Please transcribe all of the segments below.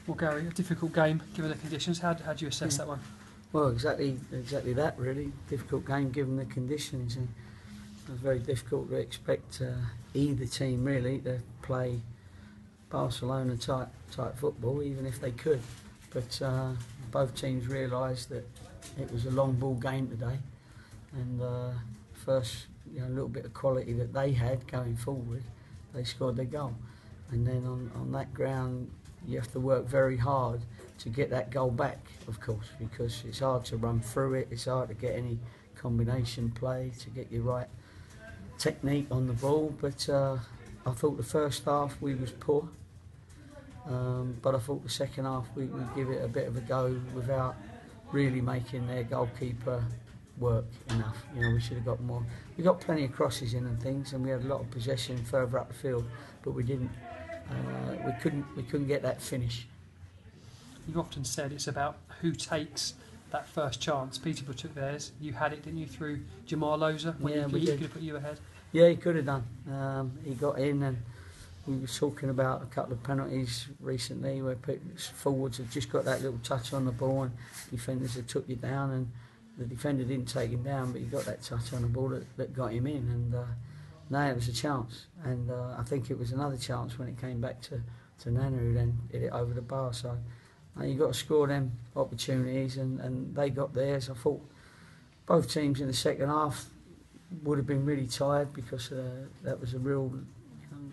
Well, Gary, a difficult game given the conditions. How do you assess that one? Well, exactly that really. Difficult game given the conditions. And it was very difficult to expect either team really to play Barcelona type football, even if they could. But both teams realised that it was a long ball game today, and first little bit of quality that they had going forward, they scored their goal, and then on that ground you have to work very hard to get that goal back, of course, because it's hard to run through it, it's hard to get any combination play, to get your right technique on the ball. But I thought the first half we was poor, but I thought the second half we give it a bit of a go without really making their goalkeeper work enough. We should have got more. We got plenty of crosses in and things, and we had a lot of possession further up the field, but we didn't. We couldn't get that finish. You've often said it's about who takes that first chance. Peterborough took theirs. You had it, didn't you, through Jamal Loza? He could have put you ahead. Yeah, he could have done. He got in, and we were talking about a couple of penalties recently where forwards have just got that little touch on the ball and defenders have took you down, and the defender didn't take him down, but he got that touch on the ball that got him in. And now it was a chance, and I think it was another chance when it came back to Nana, who then hit it over the bar. So you've got to score them opportunities, and they got theirs. I thought both teams in the second half would have been really tired because that was a real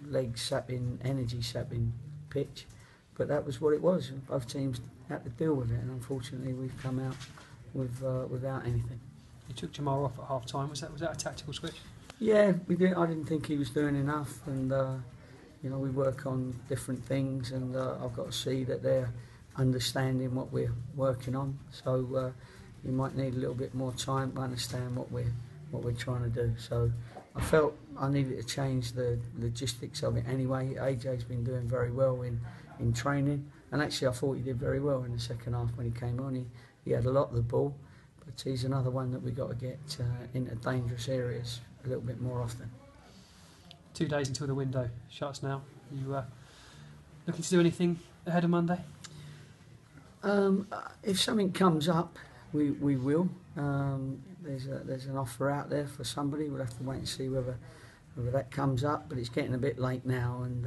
leg sapping, energy sapping pitch, but that was what it was. Both teams had to deal with it, and unfortunately we've come out without anything. You took Jamal off at half time. Was that a tactical switch? Yeah, we did. I didn't think he was doing enough, and we work on different things, and I've got to see that they're understanding what we're working on. So you might need a little bit more time to understand what we're trying to do. So I felt I needed to change the logistics of it anyway. AJ's been doing very well in training, and actually I thought he did very well in the second half when he came on. He had a lot of the ball, but he's another one that we've got to get into dangerous areas a little bit more often. 2 days until the window shuts now. You looking to do anything ahead of Monday? If something comes up, we will. There's an offer out there for somebody. We'll have to wait and see whether that comes up. But it's getting a bit late now, and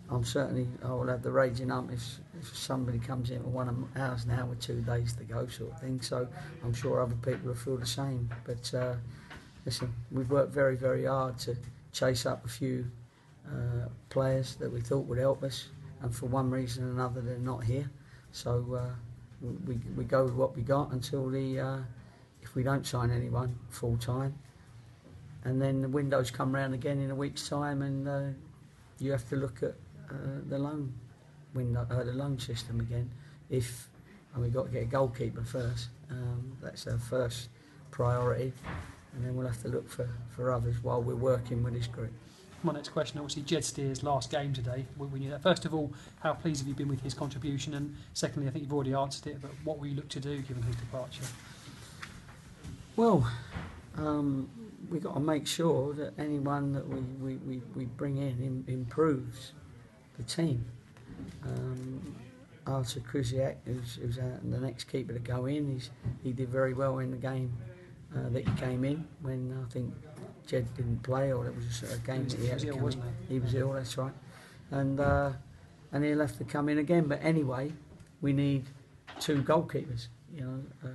I will have the raging ump if somebody comes in for one of ours now with 2 days to go, sort of thing. So I'm sure other people will feel the same. But listen, we've worked very, very hard to chase up a few players that we thought would help us, and for one reason or another they're not here. So we go with what we got until if we don't sign anyone full time, and then the windows come round again in a week's time, and you have to look at the loan window, the loan system again. And we've got to get a goalkeeper first. That's our first priority, and then we'll have to look for others while we're working with this group. My next question, obviously, Jed Steer's last game today. We knew that. First of all, how pleased have you been with his contribution? And secondly, I think you've already answered it, but what will you look to do given his departure? Well, we've got to make sure that anyone that we bring in improves the team. Artur Krzyzak, who's the next keeper to go in, he did very well in the game that he came in when I think Jed didn't play, or it was a game that he had to come in. He was ill, that's right. And he'll have to come in again. But anyway, we need 2 goalkeepers.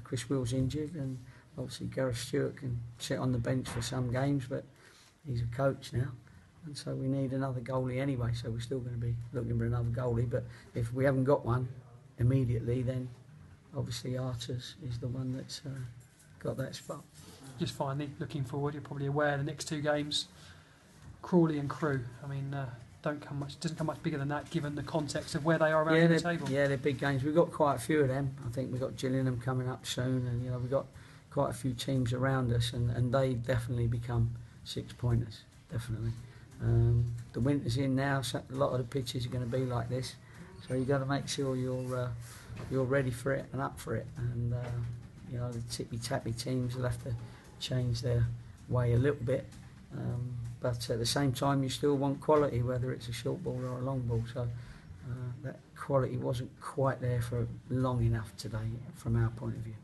Chris Will's injured, and obviously Gareth Stewart can sit on the bench for some games, but he's a coach now. And so we need another goalie anyway, so we're still going to be looking for another goalie. But if we haven't got one immediately, then obviously Artur's is the one that's got that spot. Just finally, looking forward, you're probably aware the next 2 games, Crawley and Crewe. I mean, doesn't come much bigger than that, given the context of where they are around the table. Yeah, they're big games. We've got quite a few of them. I think we've got Gillingham coming up soon, and we've got quite a few teams around us, and they definitely become 6-pointers, definitely. The winter's in now, so a lot of the pitches are going to be like this, so you've got to make sure you're ready for it and up for it. And the tippy-tappy teams will have to change their way a little bit, but at the same time you still want quality, whether it's a short ball or a long ball. So That quality wasn't quite there for long enough today, from our point of view.